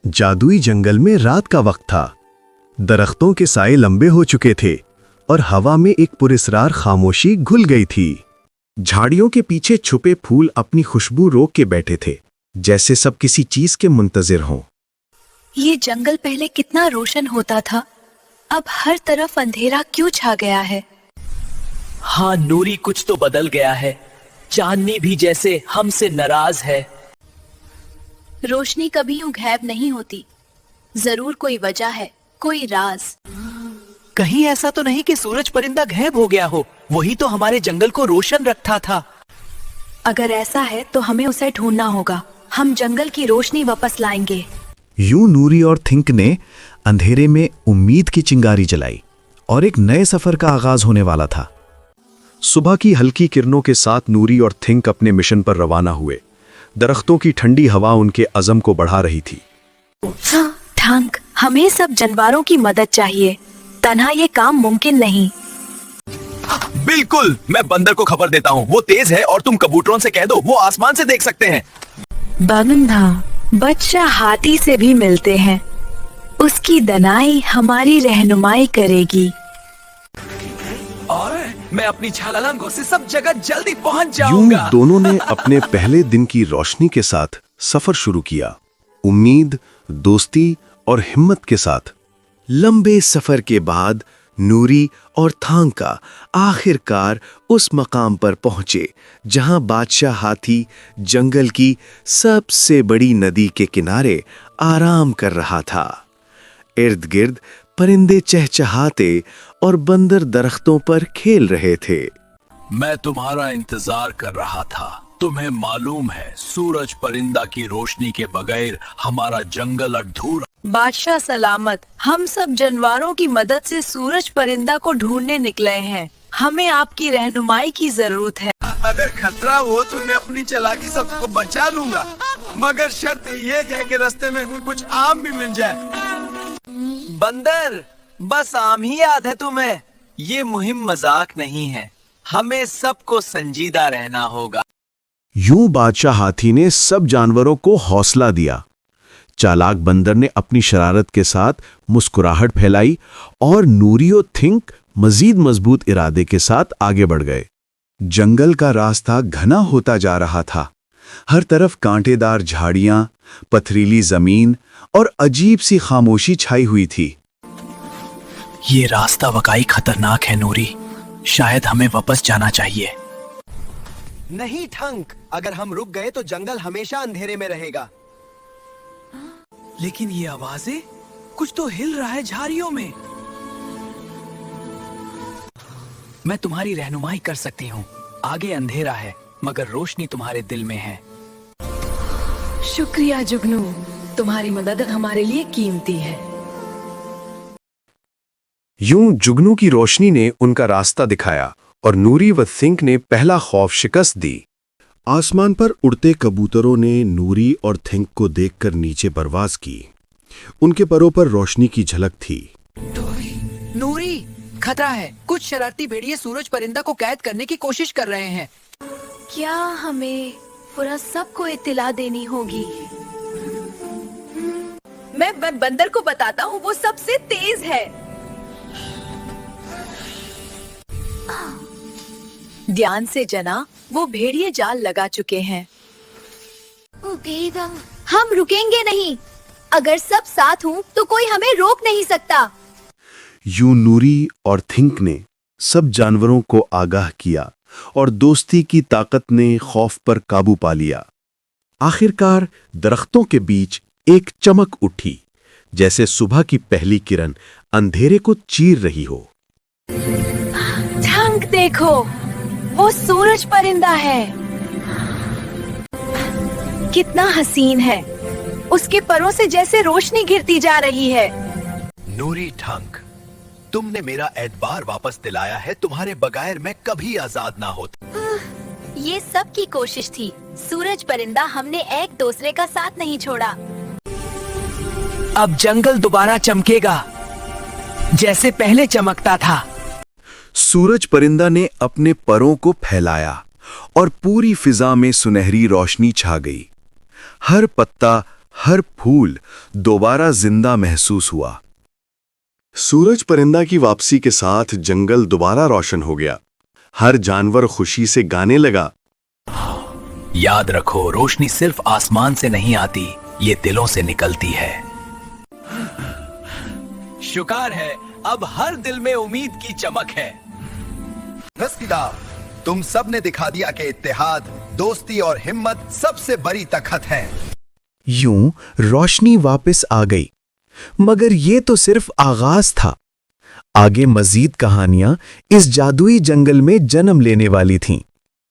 जादुई जंगल में रात का वक्त था। दरख्तों के साए लंबे हो चुके थे और हवा में एक पुरस्रार खामोशी घुल गई थी। झाड़ियों के पीछे छुपे फूल अपनी खुशबू रोक के बैठे थे, जैसे सब किसी चीज के मुंतजिर हों। ये जंगल पहले कितना रोशन होता था, अब हर तरफ अंधेरा क्यों छा गया है? हाँ नूरी, कुछ तो बदल गया है। चांदनी भी जैसे हमसे नाराज है। रोशनी कभी यूं गायब नहीं होती, जरूर कोई वजह है, कोई राज। कहीं ऐसा तो नहीं कि सूरज परिंदा गायब हो गया हो? वही तो हमारे जंगल को रोशन रखता था। अगर ऐसा है तो हमें उसे ढूंढना होगा। हम जंगल की रोशनी वापस लाएंगे। यूं नूरी और थिंक ने अंधेरे में उम्मीद की चिंगारी जलाई और एक नए सफर का आगाज होने वाला था। सुबह की हल्की किरणों के साथ नूरी और थिंक अपने मिशन पर रवाना हुए। दरख्तों की ठंडी हवा उनके अज़म को बढ़ा रही थी। हाँ, ठंक, हमें सब जानवरों की मदद चाहिए। तन्हा ये काम मुमकिन नहीं। बिल्कुल, मैं बंदर को खबर देता हूँ, वो तेज है, और तुम कबूतरों से कह दो वो आसमान से देख सकते हैं। बागंधा, बच्चा हाथी से भी मिलते हैं, उसकी दनाई हमारी रहनुमाई करेगी। और मैं अपनी छलांगों से सब जगह जल्दी पहुंच यूं जाऊंगा। दोनों ने अपने पहले दिन की रोशनी के साथ सफर शुरू किया, उम्मीद, दोस्ती और हिम्मत के साथ। लंबे सफर के बाद नूरी और थांका आखिरकार उस मकाम पर पहुंचे जहां बादशाह हाथी जंगल की सबसे बड़ी नदी के किनारे आराम कर रहा था। इर्द गिर्द परिंदे चहचहाते और बंदर दरख्तों पर खेल रहे थे। मैं तुम्हारा इंतजार कर रहा था। तुम्हें मालूम है, सूरज परिंदा की रोशनी के बगैर हमारा जंगल अधूरा। बादशाह सलामत, हम सब जानवरों की मदद से सूरज परिंदा को ढूंढने निकले हैं। हमें आपकी रहनुमाई की जरूरत है। अगर खतरा हो तो मैं अपनी चालाकी सबको बचा लूंगा, मगर शर्त ये है कि रास्ते में कुछ आम भी मिल जाए। बंदर, बस आम ही याद है तुम्हें? ये मुहिम मजाक नहीं है, हमें सबको संजीदा रहना होगा। यूं बादशाह हाथी ने सब जानवरों को हौसला दिया। चालाक बंदर ने अपनी शरारत के साथ मुस्कुराहट फैलाई और नूरी और थिंक मजीद मजबूत इरादे के साथ आगे बढ़ गए। जंगल का रास्ता घना होता जा रहा था। हर तरफ कांटेदार झाड़ियां, पथरीली जमीन और अजीब सी खामोशी छाई हुई थी। ये रास्ता वाकई खतरनाक है नूरी, शायद हमें वापस जाना चाहिए। नहीं ठंक, अगर हम रुक गए तो जंगल हमेशा अंधेरे में रहेगा। लेकिन ये आवाजें, कुछ तो हिल रहा है झाड़ियों में। मैं तुम्हारी रहनुमाई कर सकती हूँ। आगे अंधेरा है, मगर रोशनी तुम्हारे दिल में है। शुक्रिया जुगनू, तुम्हारी मदद हमारे लिए कीमती है। यूं जुगनू की रोशनी ने उनका रास्ता दिखाया और नूरी व थिंक ने पहला खौफ शिकस्त दी। आसमान पर उड़ते कबूतरों ने नूरी और थिंक को देखकर नीचे परवाज की। उनके परों पर रोशनी की झलक थी। नूरी, खतरा है। कुछ शरारती भेड़िए सूरज परिंदा को कैद करने की कोशिश कर रहे हैं। क्या हमें पूरा सबको इत्तला देनी होगी? मैं बंदर को बताता हूँ, वो सबसे तेज है। ध्यान से जना, वो भेड़िए जाल लगा चुके हैं। हम रुकेंगे नहीं। अगर सब साथ हों तो कोई हमें रोक नहीं सकता। यूं नूरी और थिंक ने सब जानवरों को आगाह किया और दोस्ती की ताकत ने खौफ पर काबू पा लिया। आखिरकार दरख्तों के बीच एक चमक उठी, जैसे सुबह की पहली किरण अंधेरे को चीर रही हो। ठंक देखो, वो सूरज परिंदा है। कितना हसीन है, उसके परों से जैसे रोशनी गिरती जा रही है। नूरी ठंक, तुमने मेरा एतबार वापस दिलाया है। तुम्हारे बगैर मैं कभी आजाद ना होता। ये सब की कोशिश थी। सूरज परिंदा, हमने एक दूसरे का साथ नहीं छोड़ा। अब जंगल दोबारा चमकेगा, जैसे पहले चमकता था। सूरज परिंदा ने अपने परों को फैलाया और पूरी फिजा में सुनहरी रोशनी छा गई। हर पत्ता हर फूल दोबारा जिंदा महसूस हुआ। सूरज परिंदा की वापसी के साथ जंगल दोबारा रोशन हो गया। हर जानवर खुशी से गाने लगा। याद रखो, रोशनी सिर्फ आसमान से नहीं आती, ये दिलों से निकलती है। शुक्र है, अब हर दिल में उम्मीद की चमक है। रस्तीदार, तुम सब ने दिखा दिया कि इत्तेहाद, दोस्ती और हिम्मत सबसे बड़ी ताकत है। यूं रोशनी वापस आ गई, मगर ये तो सिर्फ आगाज था। आगे मजीद कहानियां इस जादुई जंगल में जन्म लेने वाली थीं।